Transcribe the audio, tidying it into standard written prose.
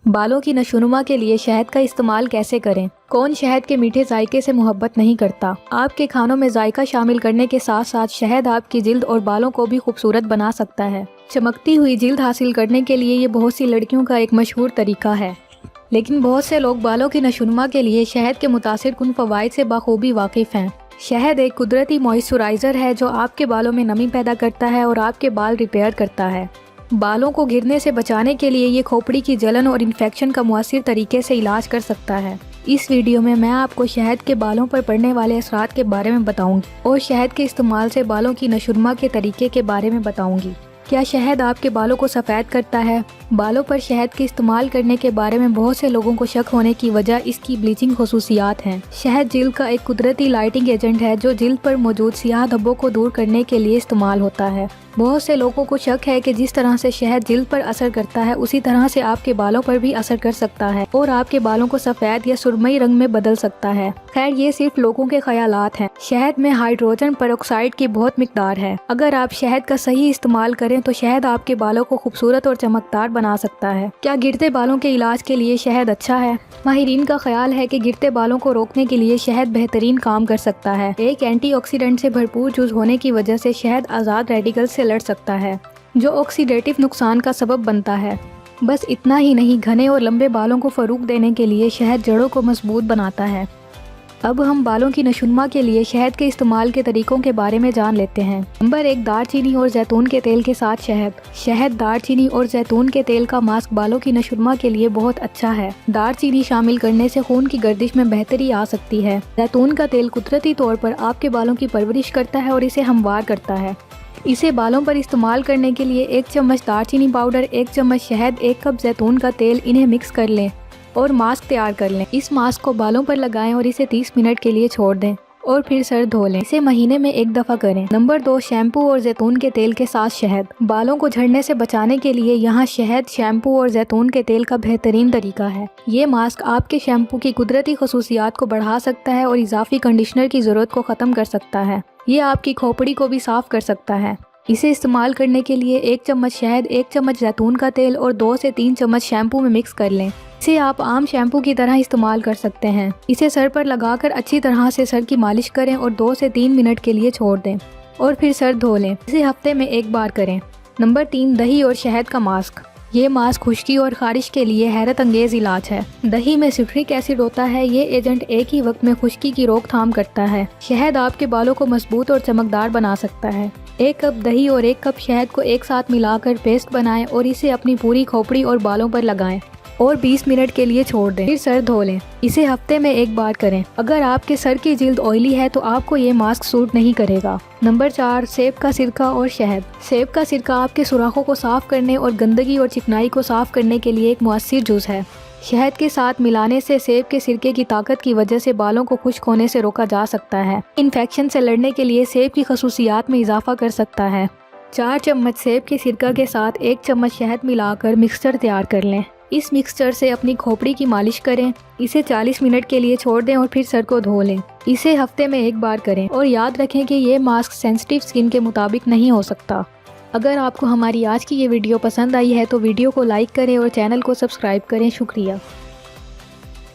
बालों की नशोनुमा के लिए शहद का इस्तेमाल कैसे करें? कौन शहद के मीठे जायके से मोहब्बत नहीं करता? आपके खानों में जायका शामिल करने के साथ साथ शहद आपकी जिल्द और बालों को भी खूबसूरत बना सकता है। चमकती हुई जिल्द हासिल करने के लिए ये बहुत सी लड़कियों का एक मशहूर तरीका है, लेकिन बहुत से लोग बालों की नशोनुमा के लिए शहद के मुतासिर कुन फवाइद से बखूबी वाकिफ़ हैं। शहद एक कुदरती मॉइस्चराइज़र है जो आपके बालों में नमी पैदा करता है और आपके बाल रिपेयर करता है। बालों को गिरने से बचाने के लिए ये खोपड़ी की जलन और इन्फेक्शन का मुअस्सिर तरीके से इलाज कर सकता है। इस वीडियो में मैं आपको शहद के बालों पर पड़ने वाले असरात के बारे में बताऊंगी और शहद के इस्तेमाल से बालों की नशोनुमा के तरीके के बारे में बताऊंगी। क्या शहद आपके बालों को सफ़ेद करता है? बालों पर शहद के इस्तेमाल करने के बारे में बहुत से लोगों को शक होने की वजह इसकी ब्लीचिंग खसूसियात हैं। शहद जिल्द का एक कुदरती लाइटिंग एजेंट है जो जिल्द पर मौजूद सियाह धब्बों को दूर करने के लिए इस्तेमाल होता है। बहुत से लोगों को शक है कि जिस तरह से शहद जिल्द पर असर करता है उसी तरह से आपके बालों पर भी असर कर सकता है और आपके बालों को सफ़ेद या सुरमई रंग में बदल सकता है। खैर, ये सिर्फ लोगों के ख्यालात हैं। शहद में हाइड्रोजन पेरोक्साइड की बहुत मिकदार है। अगर आप शहद का सही इस्तेमाल करें तो शहद आपके बालों को खूबसूरत और चमकदार बना सकता है। क्या गिरते बालों के इलाज के लिए शहद अच्छा है? माहिरीन का ख्याल है कि गिरते बालों को रोकने के लिए शहद बेहतरीन काम कर सकता है। एक एंटीऑक्सीडेंट से भरपूर जुज होने की वजह से शहद आज़ाद रेडिकल से लड़ सकता है जो ऑक्सीडेटिव नुकसान का सबब बनता है। बस इतना ही नहीं, घने और लंबे बालों को फ़रोग देने के लिए शहद जड़ों को मजबूत बनाता है। अब हम बालों की नशोनुमा के लिए शहद के इस्तेमाल के तरीकों के बारे में जान लेते हैं। नंबर 1, दालचीनी और जैतून के तेल के साथ शहद। शहद, दालचीनी और जैतून के तेल का मास्क बालों की नशोनुमा के लिए बहुत अच्छा है। दालचीनी शामिल करने से खून की गर्दिश में बेहतरी आ सकती है। जैतून का तेल कुदरती तौर पर आपके बालों की परवरिश करता है और इसे हमवार करता है। इसे बालों पर इस्तेमाल करने के लिए 1 चम्मच दालचीनी पाउडर, 1 चम्मच शहद, 1 कप जैतून का तेल, इन्हें मिक्स कर लें और मास्क तैयार कर लें। इस मास्क को बालों पर लगाएं और इसे 30 मिनट के लिए छोड़ दें और फिर सर धो लें। इसे महीने में 1 दफ़ा करें। नंबर 2, शैम्पू और जैतून के तेल के साथ शहद। बालों को झड़ने से बचाने के लिए यहाँ शहद, शैम्पू और जैतून के तेल का बेहतरीन तरीका है। ये मास्क आपके शैम्पू की कुदरती खसूसियात को बढ़ा सकता है और इजाफी कंडीशनर की ज़रूरत को ख़त्म कर सकता है। ये आपकी खोपड़ी को भी साफ़ कर सकता है। इसे इस्तेमाल करने के लिए 1 चम्मच शहद, 1 चम्मच जैतून का तेल और 2 से 3 चम्मच शैम्पू में मिक्स कर लें। इसे आप आम शैम्पू की तरह इस्तेमाल कर सकते हैं। इसे सर पर लगाकर अच्छी तरह से सर की मालिश करें और 2 से 3 मिनट के लिए छोड़ दें और फिर सर धो लें। इसे हफ्ते में 1 बार करें। नंबर 3, दही और शहद का मास्क। ये मास्क खुश्की और खारिश के लिए हैरत अंगेज इलाज है। दही में सिट्रिक एसिड होता है। ये एजेंट एक ही वक्त में खुश्की की रोकथाम करता है। शहद आपके बालों को मजबूत और चमकदार बना सकता है। 1 कप दही और 1 कप शहद को एक साथ मिलाकर पेस्ट बनाएं और इसे अपनी पूरी खोपड़ी और बालों पर लगाएं और 20 मिनट के लिए छोड़ दें, फिर सर धो लें। इसे हफ्ते में 1 बार करें। अगर आपके सर की जिल्द ऑयली है तो आपको ये मास्क सूट नहीं करेगा। नंबर 4, सेब का सिरका और शहद। सेब का सिरका आपके सुराखों को साफ करने और गंदगी और चिकनाई को साफ करने के लिए एक मुअस्सिर जुज़ है। शहद के साथ मिलाने से सेब के सिरके की ताकत की वजह से बालों को खुश्क होने से रोका जा सकता है। इन्फेक्शन से लड़ने के लिए सेब की खसूसियात में इजाफा कर सकता है। 4 चम्मच सेब के सिरका के साथ 1 चम्मच शहद मिलाकर मिक्सचर तैयार कर लें। इस मिक्सचर से अपनी खोपड़ी की मालिश करें। इसे 40 मिनट के लिए छोड़ दें और फिर सर को धो लें। इसे हफ्ते में 1 बार करें और याद रखें कि ये मास्क सेंसिटिव स्किन के मुताबिक नहीं हो सकता। अगर आपको हमारी आज की ये वीडियो पसंद आई है तो वीडियो को लाइक करें और चैनल को सब्सक्राइब करें। शुक्रिया।